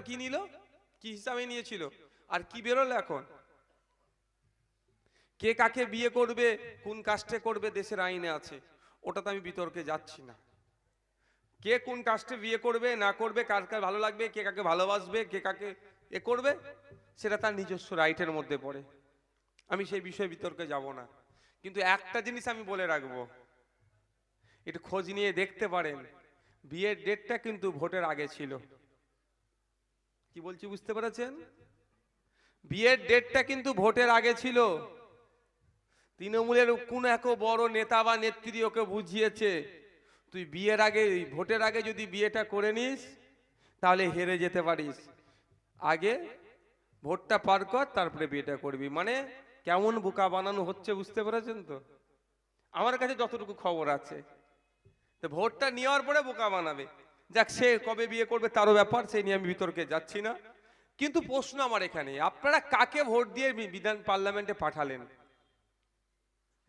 কি নিল, কি হিসাবে নিয়েছিল, আর কি বেরোলো এখন? কে কাকে বিয়ে করবে, কোন কাস্টে করবে, দেশের আইনে আছে, ওটা তো আমি বিতর্কে যাচ্ছি না। কে কোন কাস্টে বিয়ে করবে না করবে, কার কার ভালো লাগবে, কে কাকে ভালোবাসবে, কে কাকে এ করবে, সেটা তার নিজস্ব রাইটের মধ্যে পড়ে, আমি সেই বিষয়ে বিতর্কে যাব না। কিন্তু একটা জিনিস আমি বলে রাখবো, একটু খোঁজ নিয়ে দেখতে পারেন, বিয়ের ডেটটা কিন্তু ভোটের আগে ছিল। কি বলছি বুঝতে পেরেছেন? বিয়ের ডেটটা কিন্তু ভোটের আগে ছিল। তৃণমূলের কোন এক বড় নেতা বা নেত্রী ওকে বুঝিয়েছে, তুই বিয়ের আগে, ভোটের আগে যদি বিয়েটা করে নিস তাহলে হেরে যেতে পারিস, আগে ভোটটা পার কর তারপরে বিয়েটা করবি। মানে কেমন বোকা বানানো হচ্ছে বুঝতে পেরেছেন তো? আমার কাছে যতটুকু খবর আছে, তো ভোটটা নেওয়ার পরে বোকা বানাবে। যাক, সে কবে বিয়ে করবে তারও ব্যাপার, সেই নিয়ে আমি বিতর্কে যাচ্ছি না। কিন্তু প্রশ্ন আমার এখানে, আপনারা কাকে ভোট দিয়ে বিধান পার্লামেন্টে পাঠালেন?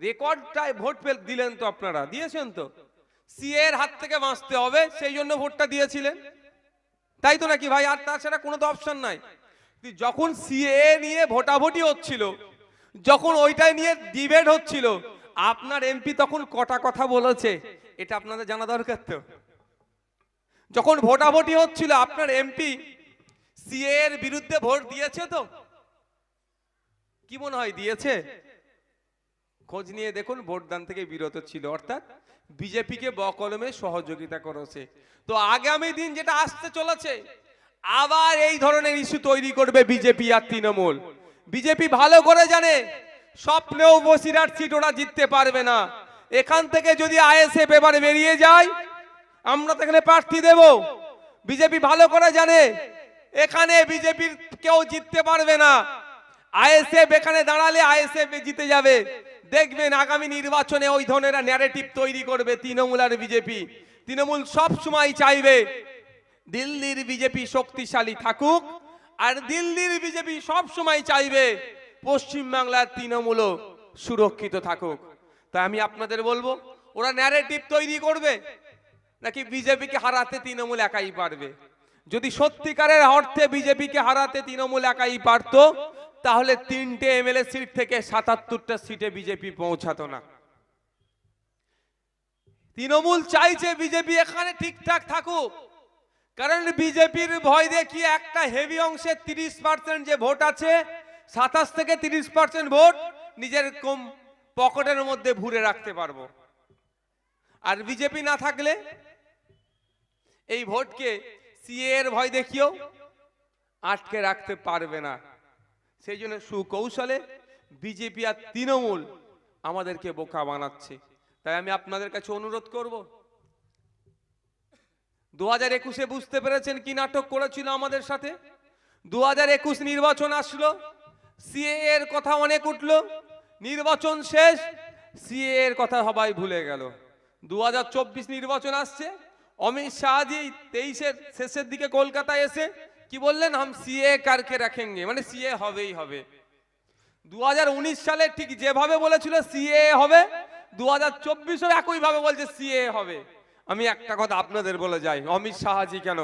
রেকর্ডটাই ভোট দিলেন তো, আপনারা দিয়েছেন তো, সিএ এর হাত থেকে বাঁচতে হবে সেই জন্য ভোটটা দিয়েছিলেন, তাই তো নাকি ভাই? আর তাছাড়া কোনো তো অপশন নাই। যখন সিএ নিয়ে ভোটাভুটি হচ্ছিল, যখন ওইটাই নিয়ে ডিবেট হচ্ছিল, আপনার এমপি তখন কটা কথা বলেছে এটা আপনাদের জানা দরকার তো। যখন ভোটাভুটি হচ্ছিল আপনার এমপি সিএ এর বিরুদ্ধে ভোট দিয়েছে তো? কি মনে হয় দিয়েছে? খোঁজ নিয়ে দেখুন, ভোটদান থেকে বিরত ছিল, অর্থাৎ বিজেপিকে বকলমে সহযোগিতা করেছে। তো আগামী দিন যেটা আসতে চলেছে, আবার এই ধরনের ইস্যু তৈরি করবে বিজেপি আর তৃণমূল। বিজেপি ভালো করে জানে স্বপ্নেও বসিরহাট সিট ওরা জিততে পারবে না। এখান থেকে যদি আইএসএফ এবারে বেরিয়ে যায়, আমরা তো এখানে প্রার্থী দেব। বিজেপি ভালো করে জানে এখানে বিজেপির কেউ জিততে পারবে না। আইএসএফ এখানে দাঁড়ালে আইএসএফ জিতে যাবে। দেখবেন আগামী নির্বাচনে ওই ধরনের ন্যারেটিভ তৈরি করবে তৃণমূল আর বিজেপি। তৃণমূল সব সময় চাইবে দিল্লির বিজেপি শক্তিশালী থাকুক, আর দিল্লির বিজেপি সব সময় চাইবে পশ্চিম বাংলার তৃণমূলও সুরক্ষিত থাকুক। তাই আমি আপনাদের বলবো, ওরা ন্যারেটিভ তৈরি করবে নাকি বিজেপিকে হারাতে তৃণমূল একাই পারবে? যদি সত্যিকারের অর্থে বিজেপিকে হারাতে তৃণমূল একাই পারত, তাহলে 3টে এমএলএ সিট থেকে 77টা সিটে বিজেপি পৌঁছাতো না। তৃণমূল চাইছে বিজেপি এখানে ঠিকঠাক থাকুক, কারণ বিজেপির ভয় দেখিয়ে একটা হেভি অংশের 30% যে ভোট আছে, 27 থেকে 30% ভোট নিজের কম পকেটের মধ্যে ভরে রাখতে পারবো। আর বিজেপি না থাকলে এই ভোটকে সিএ এর ভয় দেখিয়েও আটকে রাখতে পারবে না। সেই জন্য সুকৌশলে বিজেপি আর তৃণমূল আমাদেরকে বোকা বানাচ্ছে। তাই আমি আপনাদের কাছে অনুরোধ করব, 2021-এ বুঝতে পেরেছেন কি নাটক করেছিল আমাদের সাথে? 2021 নির্বাচন আসলো, সিএ এর কথা অনেক উঠলো, নির্বাচন শেষ, সিএ এর কথা সবাই ভুলে গেল। 2024 নির্বাচন আসছে, অমিত শাহজি 23-এর শেষের দিকে কলকাতায় এসে কি বললেন, হাম সিএ কারকে রাখেঙ্গে, মানে সিএ হবেই হবে। 2019 সালে ঠিক যেভাবে বলেছিল সিএ হবে, 2024-এও একই ভাবে বলছে সিএ হবে। আমি একটা কথা আপনাদের বলে যাই, অমিত শাহজি কেন,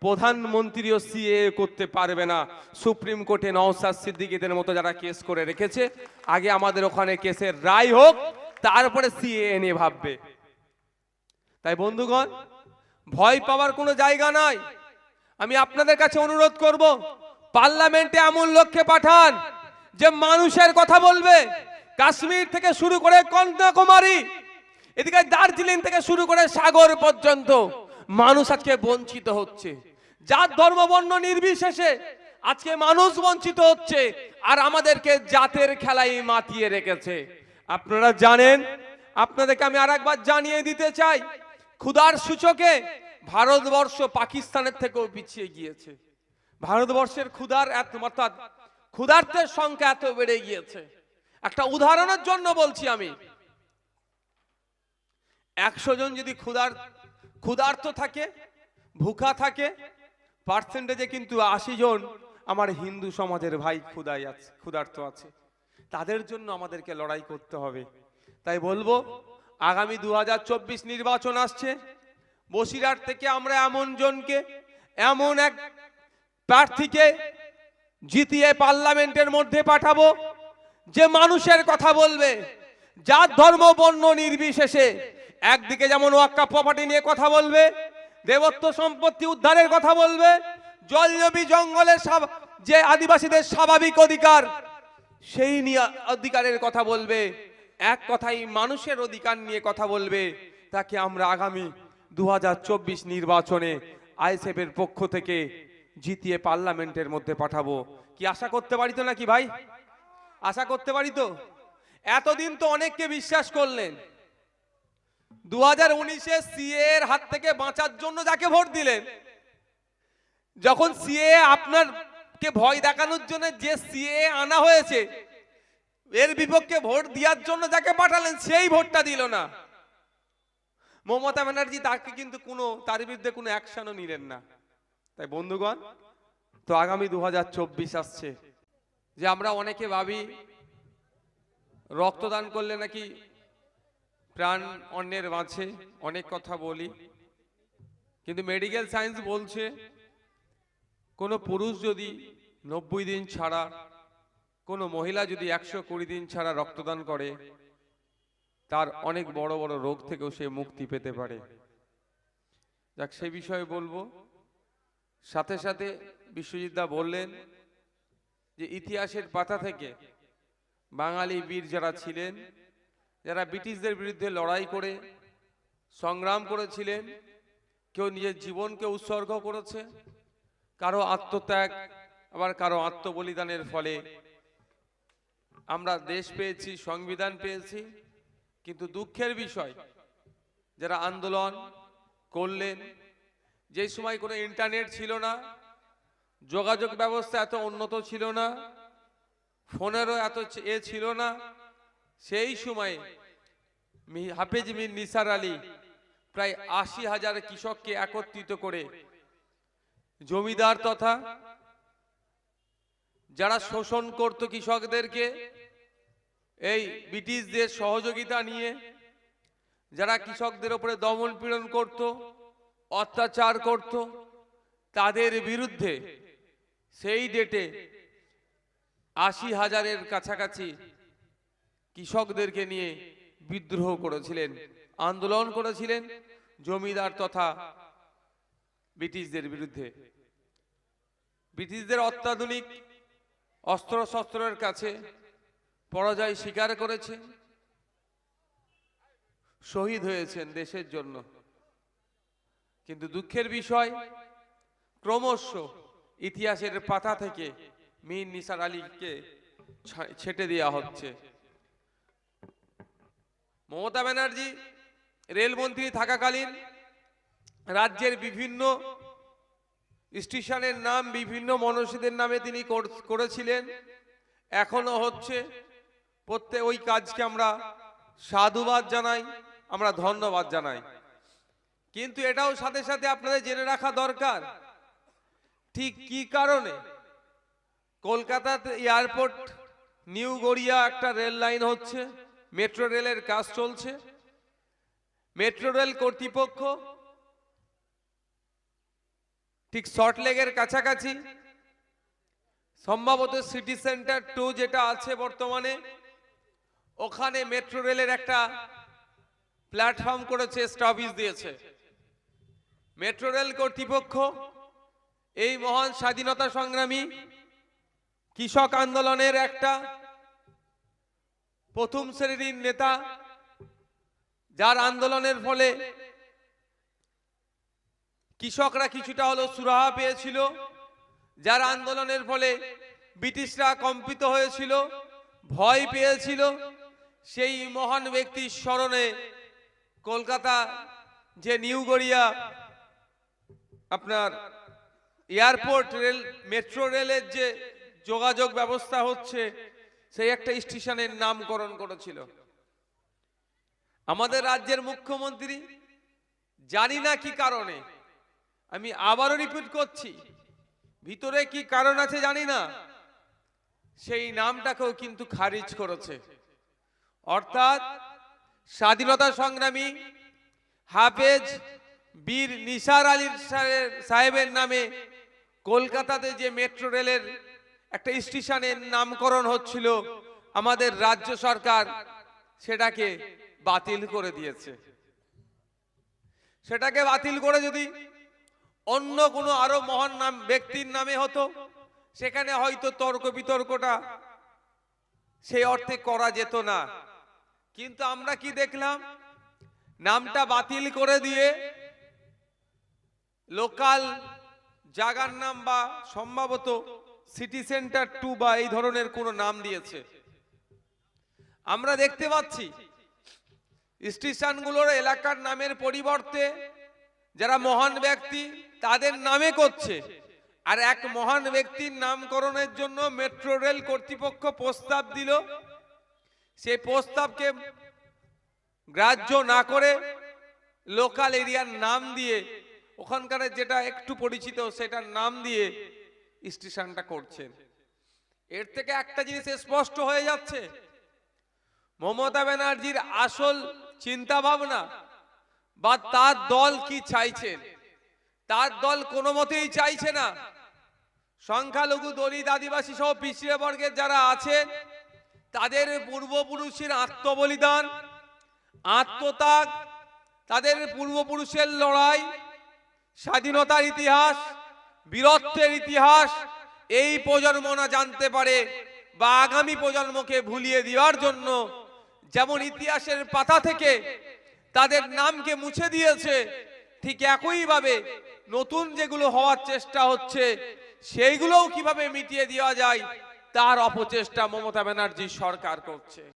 প্রধানমন্ত্রীও সিএ করতে পারবে না। সুপ্রিম কোর্টে নওশাদ সিদ্দিকীদের মতো যারা কেস করে রেখেছে, আগে আমাদের ওখানে কেসের রায় হোক, তারপরে সিএ নিয়ে ভাববে। তাই বন্ধুগণ, ভয় পাওয়ার কোনো জায়গা নাই। আমি আপনাদের কাছে অনুরোধ করব, পার্লামেন্টে এমন লোককে পাঠান যে মানুষের কথা বলবে। কাশ্মীর থেকে শুরু করে কন্যাকুমারী, এদিকে দার্জিলিং থেকে শুরু করে সাগর পর্যন্ত মানুষ আজকে বঞ্চিত হচ্ছে। জাত ধর্ম বর্ণ নির্বিশেষে আজকে মানুষ বঞ্চিত হচ্ছে, আর আমাদেরকে জাতের খেলায় মাতিয়ে রেখেছে। আপনারা জানেন, আপনাদেরকে আমি আরেকবার জানিয়ে দিতে চাই, ক্ষুধার সূচকে ভারতবর্ষ পাকিস্তানের থেকেও পিছিয়ে গিয়েছে। ভারতবর্ষের ক্ষুধার অর্থাৎ ক্ষুধার্তের সংখ্যা এত বেড়ে গিয়েছে। একটা উদাহরণের জন্য বলছি, আমি 100 জন যদি ক্ষুধার্ত থাকে, ভুখা থাকে, পার্সেন্টেজে কিন্তু 80 জন আমার হিন্দু সমাজের ভাই ক্ষুধার্ত আছে। তাদের জন্য আমাদেরকে লড়াই করতে হবে। তাই বলবো, আগামী 2024 নির্বাচন আসছে, বসিরহাট থেকে আমরা এমন জনকে, এমন এক প্রার্থীকে জিতিয়ে পার্লামেন্টের মধ্যে পাঠাবো, যে মানুষের কথা বলবে, জাত ধর্ম বর্ণ নির্বিশেষে। একদিকে যেমন ওয়াক্ফ প্রপার্টি নিয়ে কথা বলবে, দেবত্ব সম্পত্তি উদ্ধারের কথা বলবে, জলজমি জঙ্গলের যে আদিবাসীদের স্বাভাবিক অধিকার সেই নিয়ে অধিকারের কথা বলবে, এক কথাই মানুষের অধিকার নিয়ে কথা বলবে, তাকে আমরা আগামী 2024 নির্বাচনে আইএসএফ এর পক্ষ থেকে জিতিয়ে পার্লামেন্টের মধ্যে পাঠাবো। কি আশা করতে পারি তো নাকি ভাই? আশা করতে পারি তো? এতদিন তো অনেককে বিশ্বাস করলেন, 2019-এ সিএ এর হাত থেকে বাঁচার জন্য যাকে ভোট দিলেন, যখন সিএ আপনারকে ভয় দেখানোর জন্য যে সিএ আনা হয়েছে এর বিপক্ষে ভোট দেওয়ার জন্য যাকে পাঠালেন, সেই ভোটটা দিল না। মমতা ব্যানার্জি তাকে কিন্তু তার বিরুদ্ধে কোনো অ্যাকশনও নিলেন না। তাই বন্ধুগণ, তো আগামী 2024 আসছে, যে আমরা অনেকে ভাবি রক্তদান করলে নাকি প্রাণ অন্যের বাঁচে, অনেক কথা বলি, কিন্তু মেডিকেল সায়েন্স বলছে কোনো পুরুষ যদি 90 দিন ছাড়া, কোনো মহিলা যদি 120 দিন ছাড়া রক্তদান করে, তার অনেক বড় বড় রোগ থেকেও সে মুক্তি পেতে পারে। যাক, সে বিষয়ে বলবো। সাথে সাথে বিশ্বজিৎ দা বললেন যে ইতিহাসের পাতা থেকে বাঙালি বীর যারা ছিলেন, যারা ব্রিটিশদের বিরুদ্ধে লড়াই করে সংগ্রাম করেছিলেন, কেউ নিজের জীবনকে উৎসর্গ করেছে, কারো আত্মত্যাগ, আবার কারো আত্মবলিদানের ফলে আমরা দেশ পেয়েছি, সংবিধান পেয়েছি। কিন্তু দুঃখের বিষয়, যারা আন্দোলন করলেন, যে সময় কোনো ইন্টারনেট ছিল না, যোগাযোগ ব্যবস্থা এত উন্নত ছিল না, ফোনেরও এত ছিল না, সেই সময় হাফেজ মীর নিসার আলী প্রায় 80,000 কৃষককে একত্রিত করে জমিদার তথা যারা শোষণ করত কৃষকদেরকে, এই ব্রিটিশদের সহযোগিতা নিয়ে যারা কৃষকদের উপরে দমন পীড়ন করত, অত্যাচার করত, তাদের বিরুদ্ধে সেই ডেটে 80,000-এর কাছাকাছি কৃষকদেরকে নিয়ে বিদ্রোহ করেছিলেন, আন্দোলন করেছিলেন জমিদার তথা ব্রিটিশদের বিরুদ্ধে। ব্রিটিশদের অত্যাধুনিক অস্ত্র শস্ত্রের কাছে পরাজয় স্বীকার করেছে, শহীদ হয়েছেন দেশের জন্য। কিন্তু দুঃখের বিষয়, ক্রমশ ইতিহাসের পাতা থেকে মীর নিসার আলীকে ছেটে দেওয়া হচ্ছে। মমতা ব্যানার্জি রেলমন্ত্রী থাকাকালীন রাজ্যের বিভিন্ন স্টেশনের নাম বিভিন্ন মনীষীদের নামে তিনি করেছিলেন, এখনো হচ্ছে। প্রত্যেক ওই কাজকে আমরা সাধুবাদ জানাই, আমরা ধন্যবাদ জানাই। কিন্তু এটাও সাথে সাথে আপনাদের জেনে রাখা দরকার, ঠিক কি কারণে কলকাতাতে এয়ারপোর্ট নিউ গড়িয়া একটা রেল লাইন হচ্ছে, মেট্রো রেলের কাজ চলছে। মেট্রো রেল কর্তৃপক্ষ ঠিক সল্টলেকের কাছাকাছি, সম্ভবত সিটি সেন্টার 2 যেটা আছে বর্তমানে, ওখানে মেট্রো রেলের একটা প্ল্যাটফর্ম করেছে, স্টপেজ দিয়েছে। মেট্রো রেল কর্তৃপক্ষ এই মহান স্বাধীনতা সংগ্রামী কৃষক আন্দোলনের একটা প্রথম শ্রেণীর নেতা, যার আন্দোলনের ফলে কৃষকরা কিছুটা হলো সুরাহা পেয়েছিল, যার আন্দোলনের ফলে ব্রিটিশরা কম্পিত হয়েছিল, ভয় পেয়েছিল, সেই মহান ব্যক্তির স্মরণে কলকাতা যে নিউ গড়িয়া আপনার এয়ারপোর্ট রেল মেট্রো রেলের যে যোগাযোগ ব্যবস্থা হচ্ছে, সেই একটা স্টেশনের নামকরণ করেছিল। আমাদের রাজ্যের মুখ্যমন্ত্রী জানি না কি কারণে, আমি আবারও রিপিট করছি, ভিতরে কি কারণ আছে জানি না, সেই নামটাকেও কিন্তু খারিজ করেছে। অর্থাৎ স্বাধীনতা সংগ্রামী হাফেজ বীর নিসার আলী সাহেবের নামে কলকাতাতে যে মেট্রো রেলের একটা স্টেশনের নামকরণ হচ্ছিল, আমাদের রাজ্য সরকার সেটাকে বাতিল করে দিয়েছে। সেটাকে বাতিল করে যদি অন্য কোনো আরো মহান নাম ব্যক্তির নামে হতো, সেখানে হয়তো তর্ক বিতর্কটা সেই অর্থে করা যেত না। কিন্তু আমরা কি দেখলাম, নামটা বাতিল করে দিয়ে লোকাল জায়গার নাম বা সম্ভবত সিটি সেন্টার 2 বা এই ধরনের কোনো নাম দিয়েছে। আমরা দেখতে পাচ্ছি স্টেশনগুলোর এলাকার নামের পরিবর্তে যারা মহান ব্যক্তি তাদের নামে করছে। আর এক মহান ব্যক্তির নামকরণের জন্য মেট্রো রেল কর্তৃপক্ষ প্রস্তাব দিল, সেই প্রস্তাবকে গ্রাহ্য না করে লোকাল এরিয়ার নাম দিয়ে, ওখানকার যেটা একটু পরিচিত সেটার নাম দিয়ে স্টেশনটা করছেন। এর থেকে একটা জিনিস স্পষ্ট হয়ে যাচ্ছে, মমতা ব্যানার্জির আসল চিন্তা ভাবনা বা তার দল কি চাইছেন। তার দল কোনো মতেই চাইছে না সংখ্যালঘু, দলিত, আদিবাসী সহ পিছিয়ে বর্গের যারা আছে তাদের পূর্বপুরুষের আত্মবলিদান, আত্মত্যাগ, তাদের পূর্বপুরুষের লড়াই, স্বাধীনতার ইতিহাস, বীরত্বের ইতিহাস এই প্রজন্ম না জানতে পারে বা আগামী প্রজন্মকে ভুলিয়ে দেওয়ার জন্য যেমন ইতিহাসের পাতা থেকে তাদের নামকে মুছে দিয়েছে, ঠিক একইভাবে নতুন যেগুলো হওয়ার চেষ্টা হচ্ছে সেইগুলোও কিভাবে মিটিয়ে দেওয়া যায় তার অপচেষ্টা মমতা ব্যানার্জি সরকার করছে।